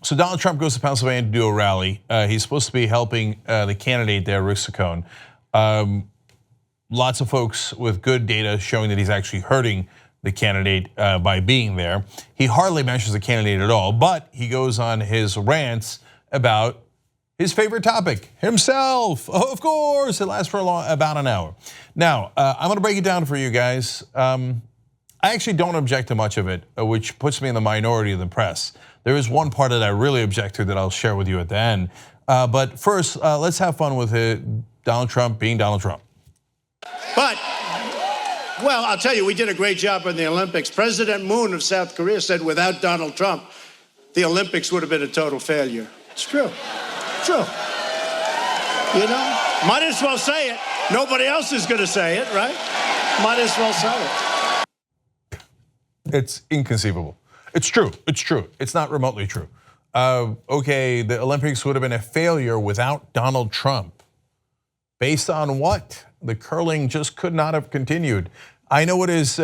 So Donald Trump goes to Pennsylvania to do a rally. He's supposed to be helping the candidate there, Rick Saccone. Lots of folks with good data showing that he's actually hurting the candidate by being there. He hardly mentions the candidate at all, but he goes on his rants about his favorite topic, himself. Of course, it lasts for about an hour. Now, I'm gonna break it down for you guys. I actually don't object to much of it, which puts me in the minority of the press. There is one part that I really object to that I'll share with you at the end. But first, let's have fun with Donald Trump being Donald Trump. But, well, I'll tell you, we did a great job in the Olympics. President Moon of South Korea said without Donald Trump, the Olympics would have been a total failure. It's true. True. You know, might as well say it. Nobody else is going to say it, right? Might as well say it. It's inconceivable. It's true. It's true. It's not remotely true. Okay, the Olympics would have been a failure without Donald Trump. Based on what? The curling just could not have continued. I know what his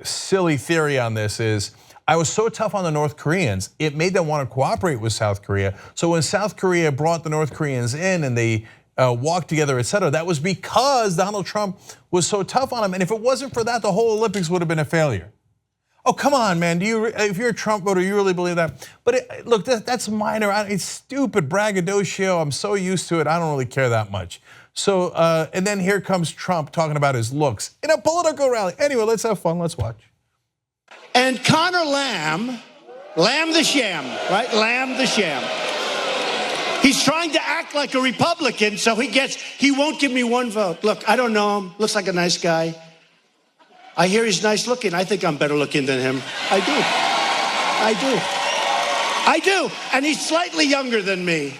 silly theory on this is. I was so tough on the North Koreans, it made them want to cooperate with South Korea. So when South Korea brought the North Koreans in and they walked together, etc., that was because Donald Trump was so tough on them. And if it wasn't for that, the whole Olympics would have been a failure. Oh, come on, man. If you're a Trump voter, you really believe that? But look, that's minor. It's stupid braggadocio. I'm so used to it. I don't really care that much. So, and then here comes Trump talking about his looks in a political rally. Anyway, let's have fun. Let's watch. And Connor Lamb the sham, right? Lamb the sham. He's trying to act like a Republican, so he won't give me one vote. Look, I don't know him. Looks like a nice guy. I hear he's nice looking. I think I'm better looking than him. I do. And he's slightly younger than me.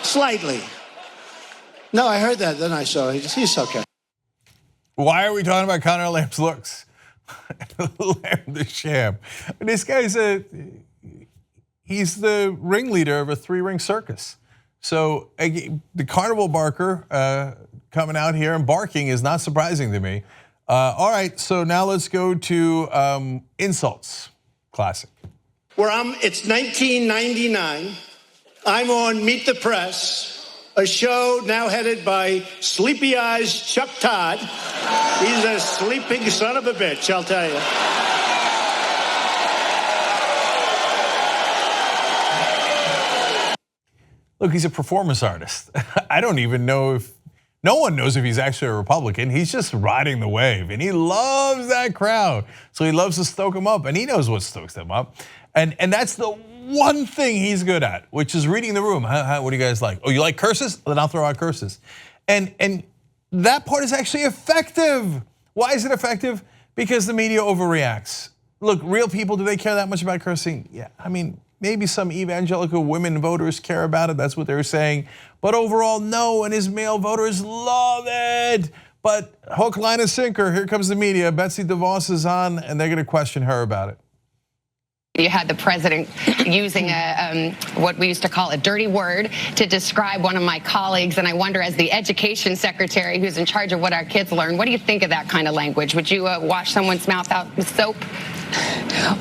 Slightly. No, I heard that, then I saw he's okay. Why are we talking about Connor Lamb's looks? Lamb the sham. This guy's he's the ringleader of a 3-ring circus. So the carnival barker coming out here and barking is not surprising to me. All right, so now let's go to insults. Classic. It's 1999. I'm on Meet the Press, a show now headed by Sleepy Eyes Chuck Todd. He's a sleeping son of a bitch, I'll tell you. Look, he's a performance artist. I don't even know if, no one knows if he's actually a Republican. He's just riding the wave and he loves that crowd. So he loves to stoke them up and he knows what stokes them up. And that's the one thing he's good at, which is reading the room. What do you guys like? Oh, you like curses? Then I'll throw out curses. And that part is actually effective. Why is it effective? Because the media overreacts. Look, real people, do they care that much about cursing? Yeah, I mean, maybe some evangelical women voters care about it, that's what they're saying. But overall, no, and his male voters love it. But hook, line, and sinker, here comes the media. Betsy DeVos is on, and they're gonna question her about it. You had the president using what we used to call a dirty word to describe one of my colleagues, and I wonder, as the education secretary who's in charge of what our kids learn, what do you think of that kind of language? Would you wash someone's mouth out with soap?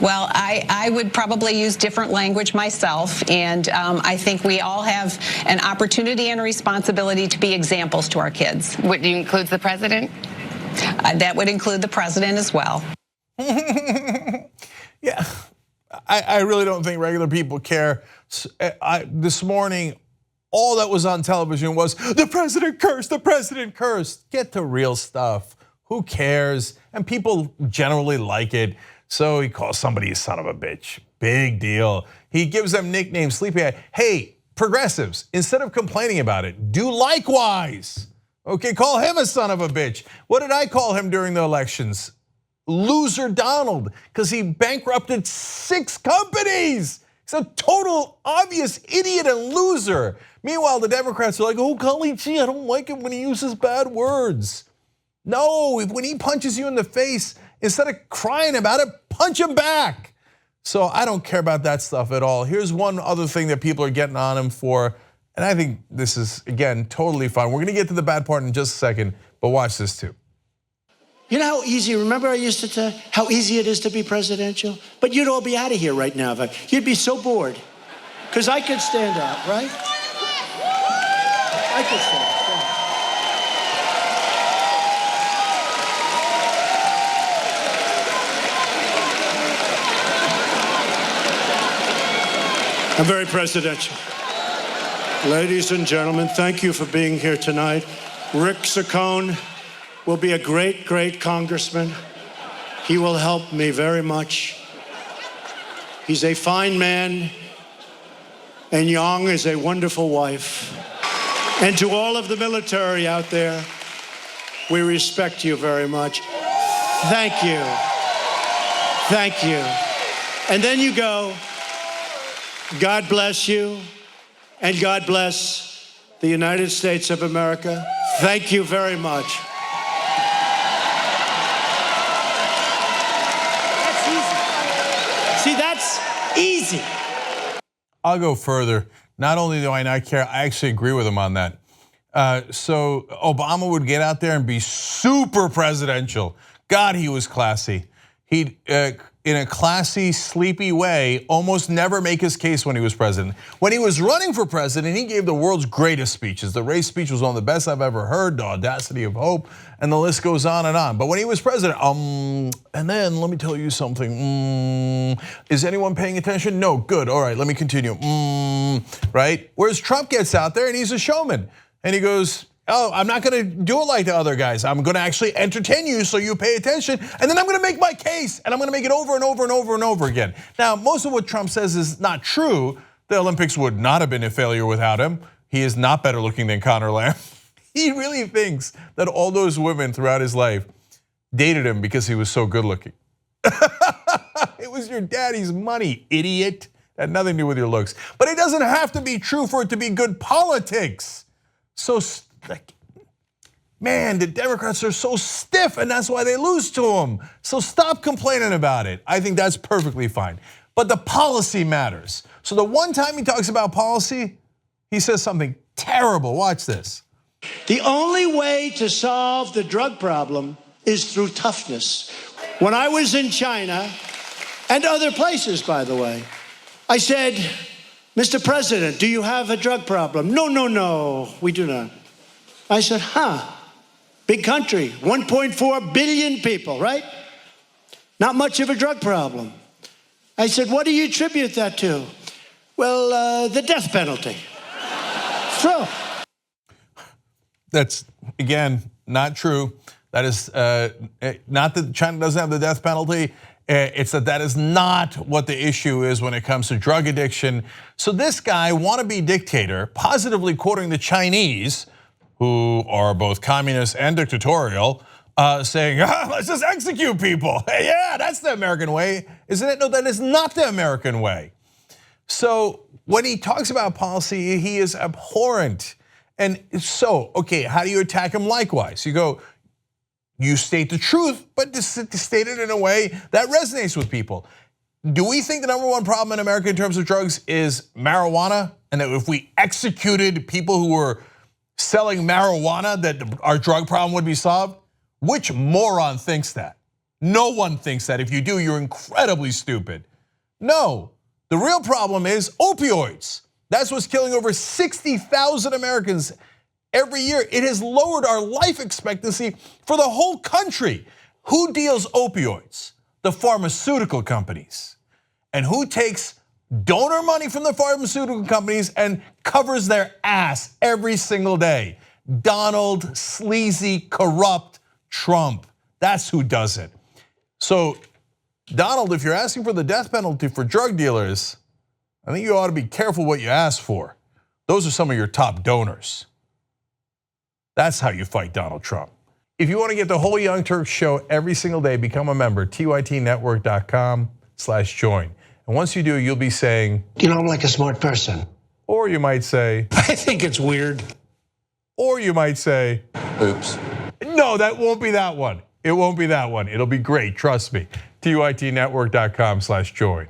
Well, I would probably use different language myself, and I think we all have an opportunity and a responsibility to be examples to our kids. Would you include the president? That would include the president as well. Yeah. I really don't think regular people care. This morning, all that was on television was, the president cursed, the president cursed. Get to real stuff. Who cares? And people generally like it. So he calls somebody a son of a bitch. Big deal. He gives them nicknames, Sleepy Eye. Hey, progressives, instead of complaining about it, do likewise. Okay, call him a son of a bitch. What did I call him during the elections? Loser Donald, because he bankrupted 6 companies. He's a total obvious idiot and loser. Meanwhile, the Democrats are like, oh, golly gee, I don't like it when he uses bad words. No, when he punches you in the face, instead of crying about it, punch him back. So I don't care about that stuff at all. Here's one other thing that people are getting on him for, and I think this is, again, totally fine. We're gonna get to the bad part in just a second, but watch this too. You know how easy, remember I used to tell how easy it is to be presidential? But you'd all be out of here right now. You'd be so bored. Because I could stand up, right? I could stand up. I'm very presidential. Ladies and gentlemen, thank you for being here tonight. Rick Saccone will be a great, great congressman. He will help me very much. He's a fine man, and Yang is a wonderful wife. And to all of the military out there, we respect you very much. Thank you. Thank you. And then you go, God bless you, and God bless the United States of America. Thank you very much. That's easy. See, that's easy. I'll go further. Not only do I not care, I actually agree with him on that. So Obama would get out there and be super presidential. God, he was classy. He'd, in a classy, sleepy way, almost never make his case when he was president. When he was running for president, he gave the world's greatest speeches. The race speech was one of the best I've ever heard, The Audacity of Hope, and the list goes on and on. But when he was president, and then let me tell you something, is anyone paying attention? No, good, all right, let me continue, right? Whereas Trump gets out there and he's a showman, and he goes, oh, I'm not gonna do it like the other guys. I'm gonna actually entertain you so you pay attention, and then I'm gonna make my case, and I'm gonna make it over and over and over and over again. Now, most of what Trump says is not true. The Olympics would not have been a failure without him. He is not better looking than Conor Lamb. He really thinks that all those women throughout his life dated him because he was so good looking. It was your daddy's money, idiot. It had nothing to do with your looks. But it doesn't have to be true for it to be good politics. So, man, the Democrats are so stiff, and that's why they lose to them. So stop complaining about it. I think that's perfectly fine. But the policy matters. So the one time he talks about policy, he says something terrible. Watch this. The only way to solve the drug problem is through toughness. When I was in China, and other places, by the way, I said, Mr. President, do you have a drug problem? No, no, no, we do not. I said, big country, 1.4 billion people, right? Not much of a drug problem. I said, what do you attribute that to? Well, the death penalty. So. That's, again, not true. That is not that China doesn't have the death penalty. It's that is not what the issue is when it comes to drug addiction. So this guy, wannabe dictator, positively quoting the Chinese, who are both communist and dictatorial, saying, let's just execute people. Hey, yeah, that's the American way, isn't it? No, that is not the American way. So when he talks about policy, he is abhorrent. And so, okay, how do you attack him likewise? You go, you state the truth, but state it in a way that resonates with people. Do we think the number one problem in America in terms of drugs is marijuana? And that if we executed people who were selling marijuana, that our drug problem would be solved? Which moron thinks that? No one thinks that. If you do, you're incredibly stupid. No, the real problem is opioids. That's what's killing over 60,000 Americans every year. It has lowered our life expectancy for the whole country. Who deals opioids? The pharmaceutical companies. And who takes donor money from the pharmaceutical companies and covers their ass every single day? Donald, sleazy, corrupt Trump. That's who does it. So, Donald, if you're asking for the death penalty for drug dealers, I think you ought to be careful what you ask for. Those are some of your top donors. That's how you fight Donald Trump. If you want to get the whole Young Turks show every single day, become a member, tytnetwork.com/join. And once you do, you'll be saying, you know, I'm like a smart person. Or you might say, I think it's weird. Or you might say, oops. No, that won't be that one. It won't be that one. It'll be great, trust me. tytnetwork.com/join.